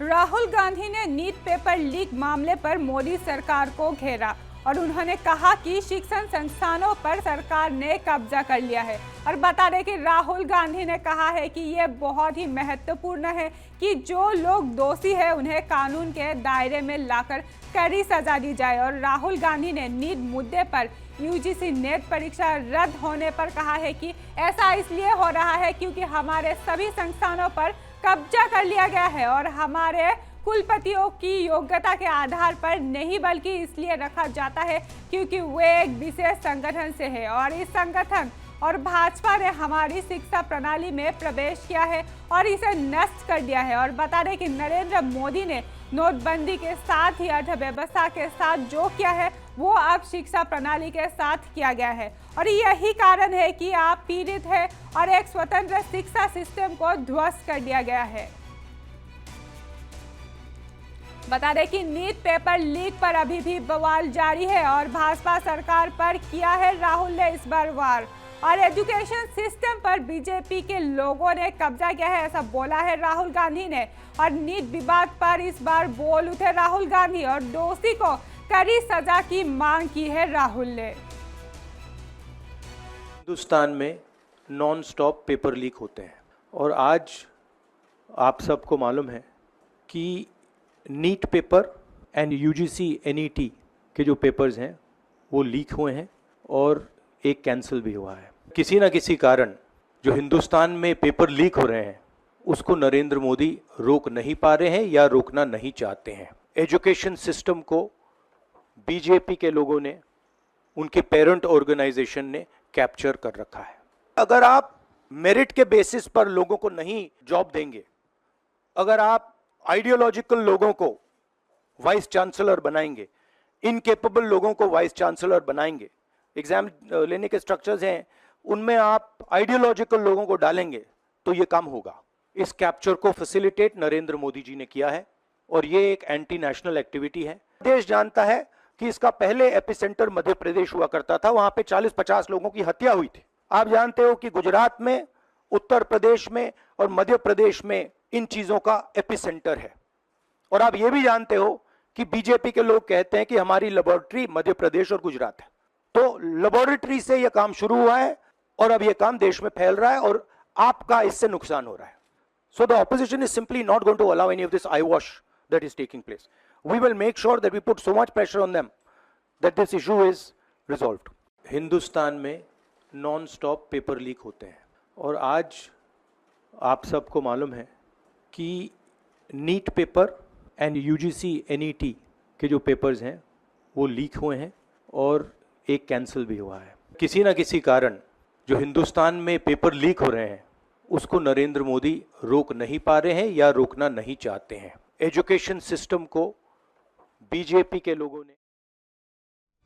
राहुल गांधी ने NEET paper leak मामले पर मोदी सरकार को घेरा और उन्होंने कहा कि शिक्षण संस्थानों पर सरकार ने कब्जा कर लिया है। और बता दें कि राहुल गांधी ने कहा है कि ये बहुत ही महत्वपूर्ण है कि जो लोग दोषी है उन्हें कानून के दायरे में लाकर कड़ी सजा दी जाए। और राहुल गांधी ने नीट मुद्दे पर यूजीसी नेट परीक्षा रद्द होने पर कहा है कि ऐसा इसलिए हो रहा है क्योंकि हमारे सभी संस्थानों पर कब्जा कर लिया गया है और हमारे कुलपतियों की योग्यता के आधार पर नहीं बल्कि इसलिए रखा जाता है क्योंकि वे एक विशेष संगठन से है और इस संगठन और भाजपा ने हमारी शिक्षा प्रणाली में प्रवेश किया है और इसे नष्ट कर दिया है। और बता दें कि नरेंद्र मोदी ने नोटबंदी के साथ ही अर्थव्यवस्था के साथ जो किया है वो अब शिक्षा प्रणाली के साथ किया गया है और यही कारण है कि आप पीड़ित है और एक स्वतंत्र शिक्षा सिस्टम को ध्वस्त कर दिया गया है। बता दें कि नीट पेपर लीक पर अभी भी बवाल जारी है और भाजपा सरकार पर किया है राहुल ने इस बार वार और एजुकेशन सिस्टम पर बीजेपी के लोगों ने कब्जा किया है, ऐसा बोला है राहुल गांधी ने। और नीट विवाद पर इस बार बोल उठे राहुल गांधी और दोषी को कड़ी सजा की मांग की है राहुल ने। हिंदुस्तान में नॉन स्टॉप पेपर लीक होते हैं और आज आप सबको मालूम है कि NEET paper and UGC NET के जो पेपर्स हैं वो लीक हुए हैं और एक कैंसिल भी हुआ है। किसी न किसी कारण जो हिंदुस्तान में पेपर लीक हो रहे हैं उसको नरेंद्र मोदी रोक नहीं पा रहे हैं या रोकना नहीं चाहते हैं। एजुकेशन सिस्टम को बीजेपी के लोगों ने, उनके पेरेंट ऑर्गेनाइजेशन ने कैप्चर कर रखा है। अगर आप मेरिट के बेसिस पर लोगों को नहीं जॉब देंगे, अगर आप आइडियोलॉजिकल लोगों को वाइस चांसलर बनाएंगे, इनकेपेबल लोगों को वाइस चांसलर बनाएंगे, एग्जाम लेने के स्ट्रक्चर्स हैं उनमें आप आइडियोलॉजिकल लोगों को डालेंगे तो ये काम होगा। इस कैप्चर को फैसिलिटेट नरेंद्र मोदी जी ने किया है और ये एक एंटी नेशनल एक्टिविटी है। देश जानता है कि इसका पहले एपिसेंटर मध्य प्रदेश हुआ करता था, वहां पे 40-50 लोगों की हत्या हुई थी। आप जानते हो कि गुजरात में, उत्तर प्रदेश में और मध्य प्रदेश में इन चीजों का एपिसेंटर है। और आप ये भी जानते हो कि बीजेपी के लोग कहते हैं कि हमारी लेबोरेटरी मध्य प्रदेश और गुजरात है। तो लेबोरेटरी से यह काम शुरू हुआ है और अब यह काम देश में फैल रहा है और आपका इससे नुकसान हो रहा है। So the opposition is simply not going to allow any of this eyewash that is taking place. We will make sure that we put so much pressure on them that this issue is resolved. Hindustan में non stop paper leak होते हैं और आज आप सबको मालूम है कि NEET paper and UGC NET के जो पेपर्स हैं वो लीक हुए हैं और एक कैंसिल भी हुआ है। किसी न किसी कारण जो हिंदुस्तान में पेपर लीक हो रहे हैं उसको नरेंद्र मोदी रोक नहीं पा रहे हैं या रोकना नहीं चाहते हैं। एजुकेशन सिस्टम को बीजेपी के लोगों ने